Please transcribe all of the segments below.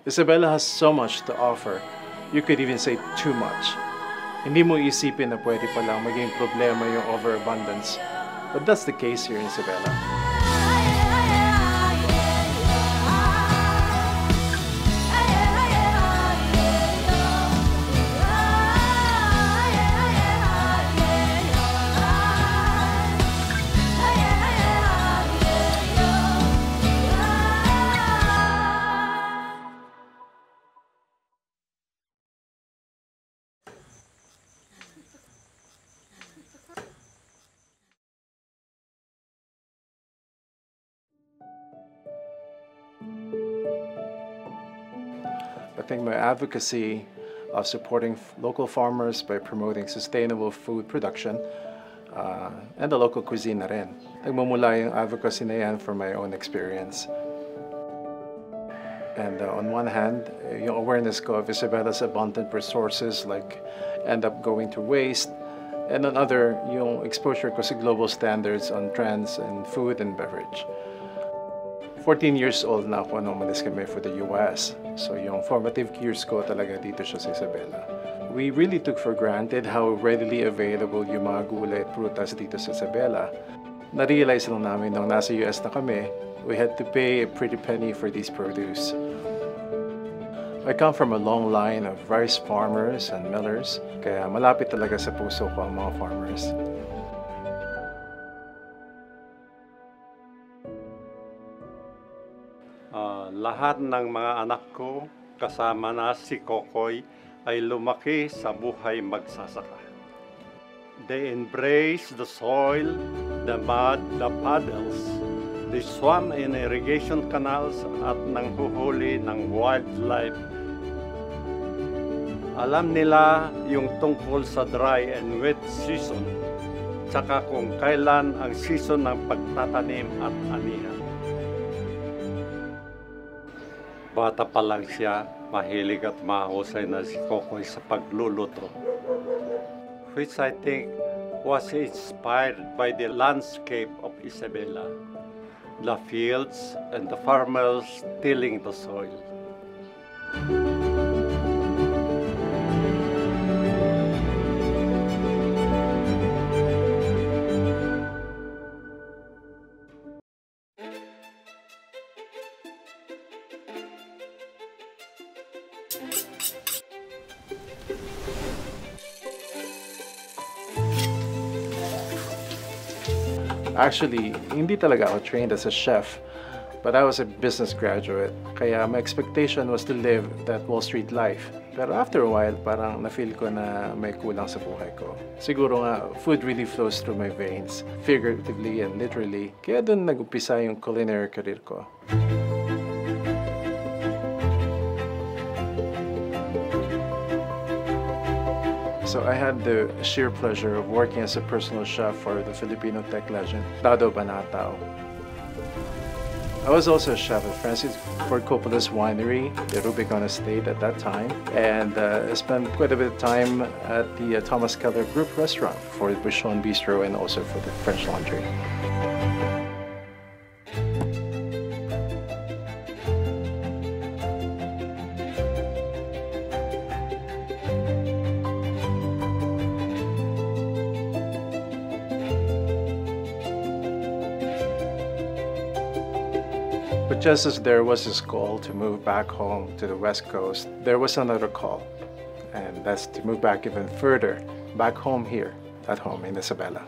Isabela has so much to offer. You could even say too much. Hindi mo isipin na pwede palang maging problema yung overabundance. But that's the case here in Isabela. I think my advocacy of supporting local farmers by promoting sustainable food production and the local cuisine na rin. Nagmumula yung advocacy na yan from my own experience. And on one hand, yung awareness ko of Isabela's abundant resources like end up going to waste. And on other, yung exposure ko sa global standards on trends in food and beverage. 14 years old na ako nung umalis kami for the US. So yung formative years ko talaga dito siya sa Isabela. We really took for granted how readily available yung mga gulay at prutas dito sa Isabela. Na-realize lang namin nung nasa US na kami, we had to pay a pretty penny for these produce. I come from a long line of rice farmers and millers, kaya malapit talaga sa puso ko ang mga farmers. Lahat ng mga anak ko, kasama na si Kokoy, ay lumaki sa buhay magsasaka. They embrace the soil, the mud, the puddles. They swam in irrigation canals at nanghuhuli ng wildlife. Alam nila yung tungkol sa dry and wet season, tsaka kung kailan ang season ng pagtatanim at anihan. Bata pa lang siya, mahilig at mahusay na si Kokoy sa pagluluto, which I think was inspired by the landscape of Isabela, the fields and the farmers tilling the soil. Actually, hindi talaga ako trained as a chef, but I was a business graduate. Kaya my expectation was to live that Wall Street life. Pero after a while, parang na-feel ko na may kulang sa buhay ko. Siguro nga, food really flows through my veins, figuratively and literally. Kaya doon nag-umpisa yung culinary career ko. So I had the sheer pleasure of working as a personal chef for the Filipino tech legend, Dado Banatao. I was also a chef at Francis Ford Coppola's winery, the Rubicon Estate at that time, and spent quite a bit of time at the Thomas Keller Group restaurant for the Bouchon Bistro and also for the French Laundry. But just as there was this call to move back home to the West Coast, there was another call, and that's to move back even further, back home here, at home in Isabela.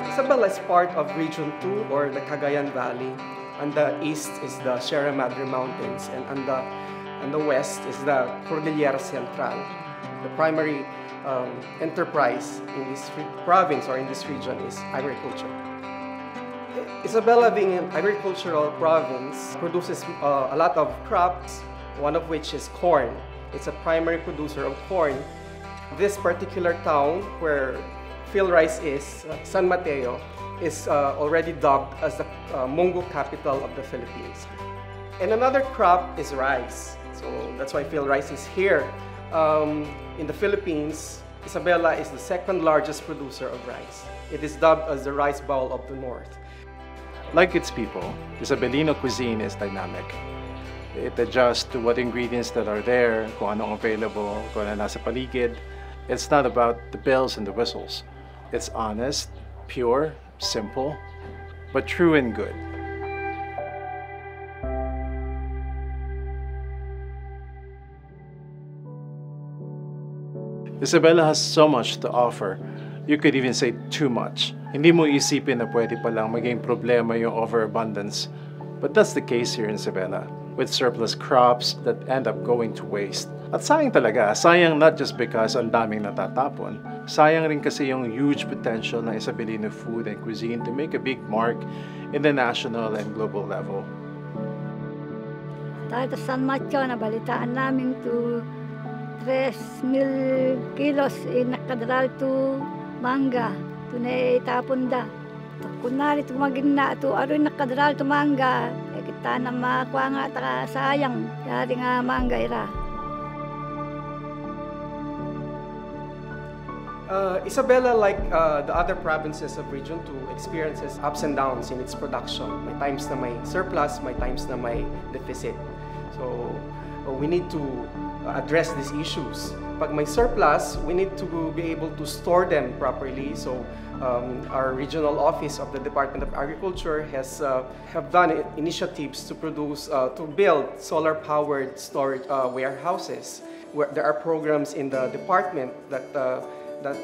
Isabela is part of Region 2 or the Cagayan Valley. On the east is the Sierra Madre Mountains, and on the west is the Cordillera Central. The primary enterprise in this province or in this region is agriculture. Isabela, being an agricultural province, produces a lot of crops, one of which is corn. It's a primary producer of corn. This particular town where Phil Rice is, San Mateo, is already dubbed as the Mungo capital of the Philippines. And another crop is rice. So that's why Phil Rice is here. In the Philippines, Isabela is the second largest producer of rice. It is dubbed as the rice bowl of the north. Like its people, Isabelino cuisine is dynamic. It adjusts to what ingredients that are there, kung ano available, kung ano nasa paligid. It's not about the bells and the whistles. It's honest, pure, simple, but true and good. Isabela has so much to offer. You could even say too much. Hindi mo isipin na pwede palang maging problema yung overabundance. But that's the case here in Isabela, with surplus crops that end up going to waste. At sayang talaga, sayang not just because ang daming natatapon, sayang rin kasi yung huge potential ng Isabelino food and cuisine to make a big mark in the national and global level. Tayo sa San Mateo, nabalitaan namin to 3,000 kilos nakadral to mangga, to na itapon da. Kunwari tumagin na to aroy nakadral to mangga, kita na makuha nga taka sayang, yari nga mangga ira. Isabela, like the other provinces of Region 2, experiences ups and downs in its production. May times na may surplus, may times na may deficit. So we need to address these issues. Pag may surplus, we need to be able to store them properly. So our regional office of the Department of Agriculture has have done initiatives to build solar-powered storage warehouses. Where there are programs in the department that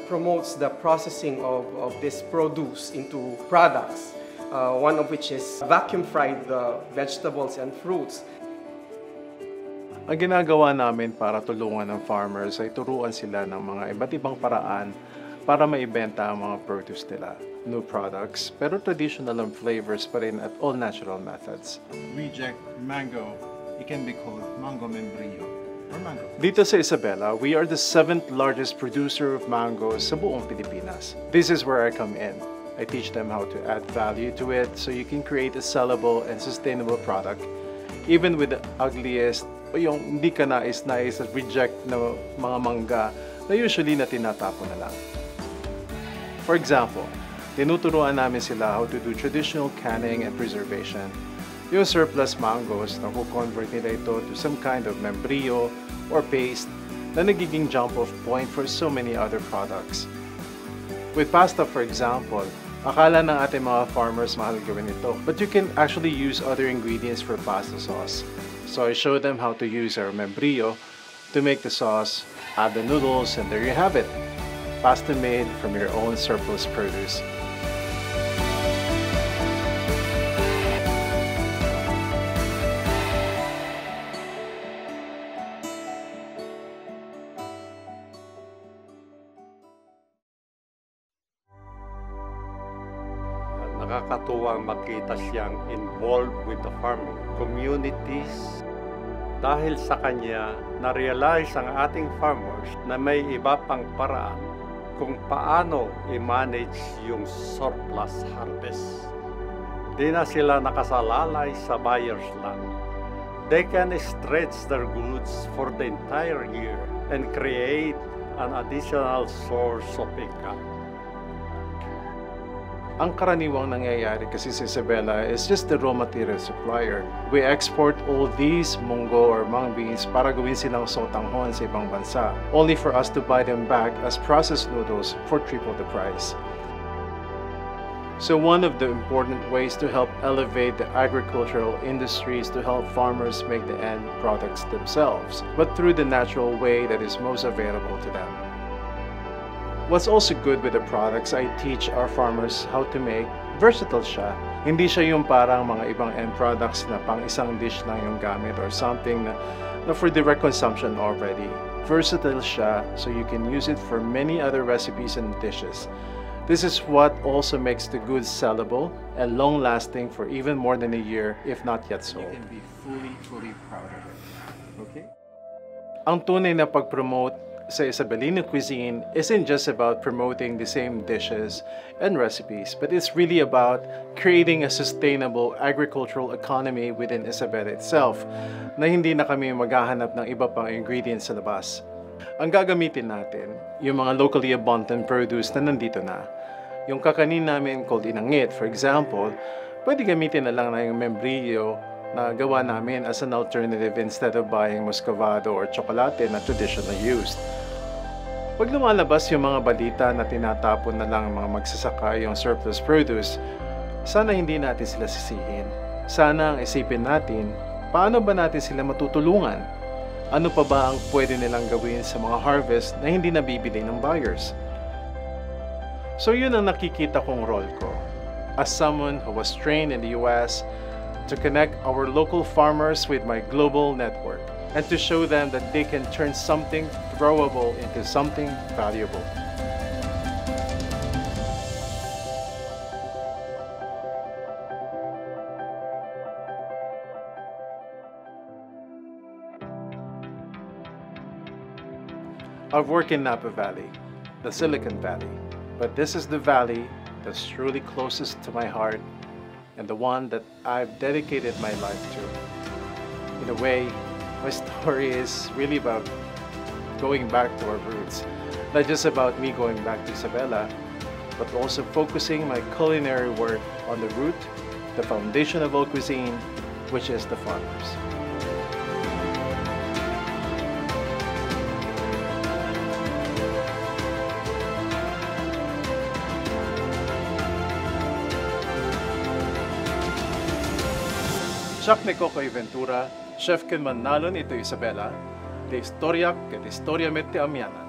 promotes the processing of this produce into products. One of which is vacuum-fried vegetables and fruits. Ang ginagawa namin para tulungan ng farmers ay turuan sila ng mga iba't ibang paraan para maibenta ang mga produce nila. New products, pero traditional ang flavors pa rin at all natural methods. Reject mango, it can be called mango membrillo or mango. Dito sa Isabela, we are the 7th largest producer of mangoes sa buong Pilipinas. This is where I come in. I teach them how to add value to it so you can create a sellable and sustainable product even with the ugliest o yung hindi ka nais-nais at reject na mga mangga na usually na tinatapon na lang. For example, tinuturuan namin sila how to do traditional canning and preservation. Yung surplus mangoes na convert nila ito to some kind of membrillo or paste na nagiging jump-off point for so many other products. With pasta, for example, akala ng ating mga farmers mahal gawin ito, but you can actually use other ingredients for pasta sauce. So I show them how to use our membrillo to make the sauce, add the noodles, and there you have it. Pasta made from your own surplus produce. Nakakatuwang makita siyang involved with the farming communities. Dahil sa kanya, na-realize ang ating farmers na may iba pang paraan kung paano i-manage yung surplus harvest. Di na sila nakasalalay sa buyer's land. They can stretch their goods for the entire year and create an additional source of income. Ang karaniwang nangyayari kasi sa Isabela is just the raw material supplier. We export all these munggo or mung beans para gawin silang sotanghon sa ibang bansa, only for us to buy them back as processed noodles for triple the price. So one of the important ways to help elevate the agricultural industry is to help farmers make the end products themselves, but through the natural way that is most available to them. What's also good with the products, I teach our farmers how to make versatile siya. Hindi siya yung parang mga ibang end products na pang isang dish lang yung gamit or something na for direct consumption already. Versatile siya so you can use it for many other recipes and dishes. This is what also makes the goods sellable and long-lasting for even more than a year, if not yet sold. You can be fully proud of it. Okay? Ang tunay na pag-promote sa Isabelino cuisine isn't just about promoting the same dishes and recipes, but it's really about creating a sustainable agricultural economy within Isabela itself, na hindi na kami maghahanap ng iba pang ingredients sa labas. Ang gagamitin natin, yung mga locally abundant produce na nandito na. Yung kakanin namin called inangit, for example, pwede gamitin na lang na yung membrillo na gawa namin as an alternative instead of buying muscovado or tsokolate na traditionally used. Pag lumalabas yung mga balita na tinatapon na lang mga magsasaka yung surplus produce, sana hindi natin sila sisihin. Sana ang isipin natin, paano ba natin sila matutulungan? Ano pa ba ang pwede nilang gawin sa mga harvest na hindi nabibili ng buyers? So yun ang nakikita kong role ko. As someone who was trained in the US to connect our local farmers with my global network and to show them that they can turn something throwable into something valuable. I've worked in Napa Valley, the Silicon Valley, but this is the valley that's truly closest to my heart and the one that I've dedicated my life to. In a way, my story is really about going back to our roots, not just about me going back to Isabela, but also focusing my culinary work on the root, the foundation of all cuisine, which is the farmers. Siak ni Kokoy Ventura, Chef Ken Manalon ito Isabela, de Historia que de Historia Mete Amiana.